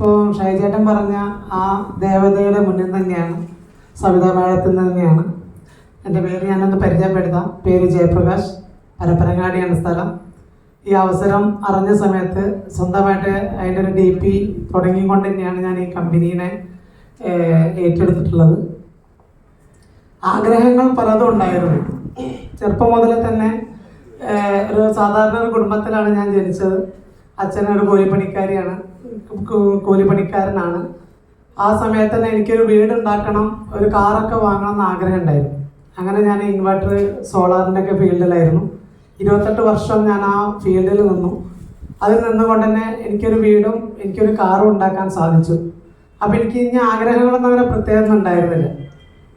ഇപ്പോൾ ഷൈജേട്ടൻ പറഞ്ഞ ആ ദേവതയുടെ മുന്നിൽ തന്നെയാണ്, സവിതാ മേളത്തിൽ തന്നെയാണ്. എൻ്റെ പേര് ഞാനൊന്ന് പരിചയപ്പെടുത്താം. പേര് ജയപ്രകാശ്, പരപ്പനങ്ങാടിയാണ് സ്ഥലം. ഈ അവസരം അറിഞ്ഞ സമയത്ത് സ്വന്തമായിട്ട് അതിൻ്റെ ഒരു DP തുടങ്ങിക്കൊണ്ട് തന്നെയാണ് ഞാൻ ഈ കമ്പനീനെ ഏറ്റെടുത്തിട്ടുള്ളത്. ആഗ്രഹങ്ങൾ പലതും ഉണ്ടായിരുന്നു. ചെറുപ്പം മുതൽ തന്നെ ഒരു സാധാരണ ഒരു കുടുംബത്തിലാണ് ഞാൻ ജനിച്ചത്. അച്ഛനൊരു കൂലിപ്പണിക്കാരനാണ്. ആ സമയത്ത് തന്നെ എനിക്കൊരു വീട് ഉണ്ടാക്കണം, ഒരു കാറൊക്കെ വാങ്ങണം എന്ന് ആഗ്രഹം ഉണ്ടായിരുന്നു. അങ്ങനെ ഞാൻ ഇൻവെർട്ടർ, സോളാറിൻ്റെ ഒക്കെ ഫീൽഡിലായിരുന്നു. 28 വർഷം ഞാൻ ആ ഫീൽഡിൽ നിന്നു. അതിൽ നിന്നുകൊണ്ട് തന്നെ എനിക്കൊരു വീടും എനിക്കൊരു കാറും ഉണ്ടാക്കാൻ സാധിച്ചു. അപ്പോൾ എനിക്ക് ഇനി ആഗ്രഹങ്ങളൊന്നും അങ്ങനെ പ്രത്യേകം ഉണ്ടായിരുന്നില്ല.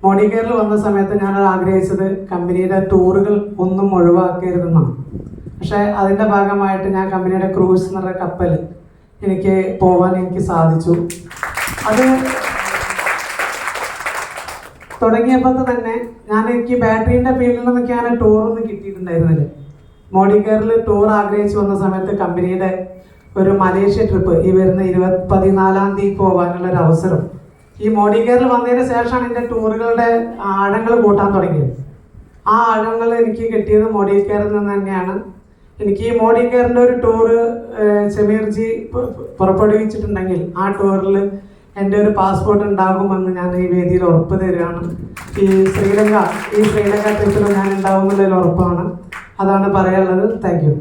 മോഡി കെയറിൽ വന്ന സമയത്ത് ഞാൻ ആഗ്രഹിച്ചത് കമ്പനിയുടെ ടൂറുകൾ ഒന്നും ഒഴിവാക്കരുതെന്നാണ്. പക്ഷേ അതിൻ്റെ ഭാഗമായിട്ട് ഞാൻ കമ്പനിയുടെ ക്രൂസ് എന്ന് പറഞ്ഞ കപ്പൽ എനിക്ക് പോകാൻ എനിക്ക് സാധിച്ചു. അത് തുടങ്ങിയപ്പോൾ തന്നെ എനിക്ക് ബാറ്ററീൻ്റെ ഫീൽഡിൽ നിന്നൊക്കെ അങ്ങനെ ടൂറൊന്നും കിട്ടിയിട്ടുണ്ടായിരുന്നില്ല. മോഡി കെയറിൽ ടൂർ ആഗ്രഹിച്ച് വന്ന സമയത്ത് കമ്പനിയുടെ ഒരു മലേഷ്യ ട്രിപ്പ് ഈ വരുന്ന 14-ാം തീയതി പോകാനുള്ളൊരു അവസരം ഈ മോഡി കെയറിൽ വന്നതിന് ശേഷമാണ് എൻ്റെ ടൂറുകളുടെ ആഴങ്ങൾ കൂട്ടാൻ തുടങ്ങിയത്. ആ ആഴങ്ങൾ എനിക്ക് കിട്ടിയത് മോഡി കെയറിൽ നിന്ന് തന്നെയാണ്. എനിക്ക് ഈ മോഡി കെയറിൻ്റെ ഒരു ടൂറ് ഷമീർജി പുറപ്പെടുവിച്ചിട്ടുണ്ടെങ്കിൽ ആ ടൂറിൽ എൻ്റെ ഒരു പാസ്പോർട്ട് ഉണ്ടാകുമെന്ന് ഞാൻ ഈ വേദിയിൽ ഉറപ്പ് തരികയാണ്. ഈ ശ്രീലങ്ക ട്രിപ്പിൽ ഞാൻ ഉണ്ടാകുമെന്നുള്ളതിൽ ഉറപ്പാണ്. അതാണ് പറയാനുള്ളത്. Thank you.